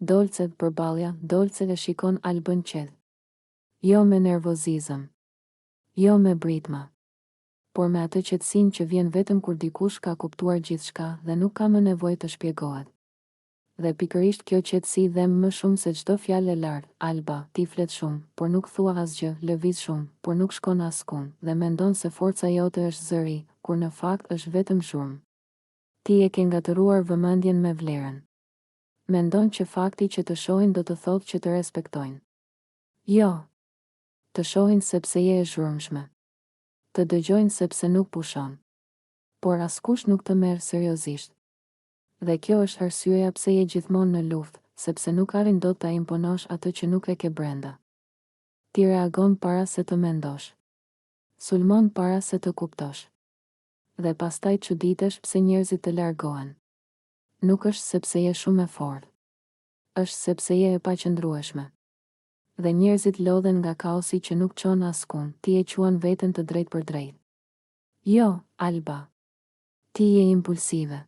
Dolce përballja, Dolce e shikon Albën qetë. Jo me nervozizëm. Jo me britma. Por me atë qetësinë që vjen vetëm kur dikush ka kuptuar gjithçka dhe nuk ka më nevojë të shpjegohet. Dhe pikërisht kjo qetësi dhem më shumë se çdo fjalë e lartë. Alba, ti flet shumë, por nuk thua asgjë, lëviz shumë, por nuk shkon askund, dhe mendon se forca jote është zëri, kur në fakt është vetëm zhurmë. Ti e ke ngatëruar vëmendjen me vlerën. Mendon që fakti që të shohin do të thotë që të respektojnë. Jo. Të shohin sepse je e zhurmshme. Të dëgjojnë sepse nuk pushon. Por askush nuk të merr seriozisht. Dhe kjo është arsyeja pse je gjithmonë në luftë, sepse nuk arrin dot ta imponosh atë që nuk e ke brenda. Ti reagon para se të mendosh. Sulmon para se të kuptosh. Dhe pastaj çuditesh pse njerëzit të largohen. Nuk është sepse je shumë e fortë. Është sepse je e paqëndrueshme. Dhe njerëzit lodhen nga kaosi që nuk çon askund, ti e quan veten të drejtë për drejtë. Jo, Alba. Ti je impulsive.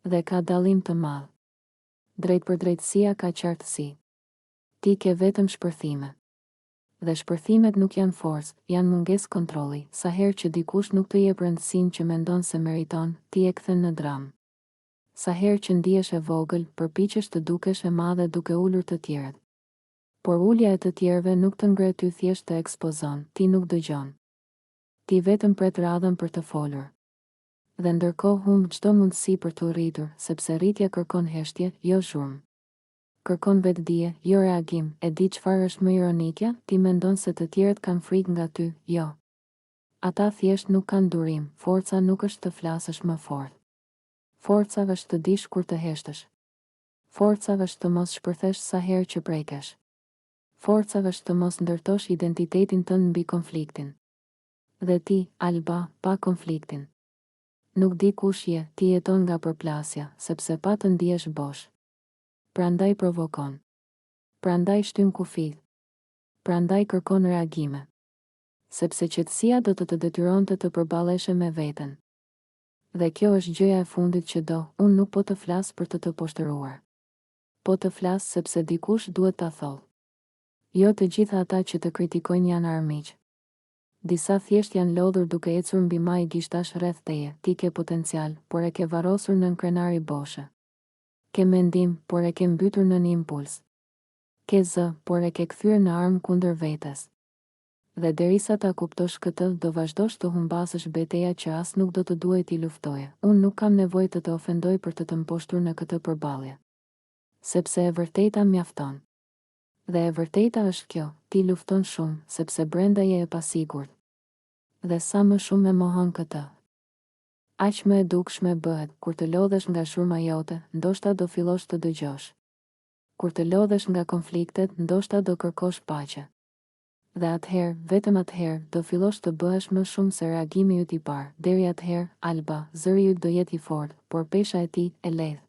Dhe ka dallim të madh. Drejt për drejtësia ka qartësi. Ti ke vetëm shpërthime. Dhe shpërthimet nuk janë forcë, janë mungesë kontrolli. Sa herë që dikush nuk të jep rëndësinë që mendon se meriton, ti e kthen në dramë. Sa herë që ndihesh e vogël, përpiqesh të dukesh e madhe duke ulur të tjerët. Por ulja e të tjerëve nuk të ngre ty, thjesht të ekspozon, ti nuk dëgjon. Ti vetëm pret radhën për të folur. Dhe ndërkohë humb çdo mundësi për të rritur, sepse rritja kërkon heshtje, jo zhurmë. Kërkon vetdije, jo reagim. E di çfarë është më ironike? Ti mendon se të tjerët kanë frikë nga ty, jo. Ata thjesht nuk kanë durim. Forca nuk është të flasësh më fort. Forca është të dish kur të heshtësh. Forca është të mos shpërthesh sa herë që prekesh. Forca është të mos ndërtosh identitetin tënd mbi konfliktin. Dhe ti, Alba, pa konfliktin. Nuk di kush je, ti jeton nga përplasja, sepse pa të ndihesh bosh. Prandaj provokon. Prandaj shtyn kufit. Prandaj kërkon reagime. Sepse qetësia do të detyronte të përballesh me veten. Dhe kjo është gjëja e fundit që do, unë nuk po të flas për të poshtëruar. Po të flas sepse dikush duhet ta thotë. Jo të gjitha ata që të kritikojnë janë armiq. Disa thjesht janë lodhur duke ecur mbi maj gishtash rreth teje. Ti ke potencial, por e ke varrosur nën krenari boshe. Ke mendim, por e ke mbytur nën impuls. Ke zë, por e ke kthyer në armë kundër vetes. Dhe derisa ta kuptosh këtë, do vazhdosh të humbasësh betejë që as nuk do të duhet i luftoje. Unë nuk kam nevojë të të ofendoj për të mposhtur në këtë përballje. Sepse e vërteta mjafton. Dhe e vërteta është kjo, ti lufton shumë, sepse brenda je e pasigurt. Dhe sa më shumë e mohon këtë, aq më e dukshme bëhet. Kur të lodhesh nga shurma jote, ndoshta do fillosh të dëgjosh. Kur të lodhesh nga konfliktet, ndoshta do kërkosh paqe. Dhe atëherë, vetëm atëherë, do fillosh të bëhesh më shumë se reagimi yt i parë. Deri atëherë, Alba, zëri yt do jetë i fortë, por pesha e tij e lehtë.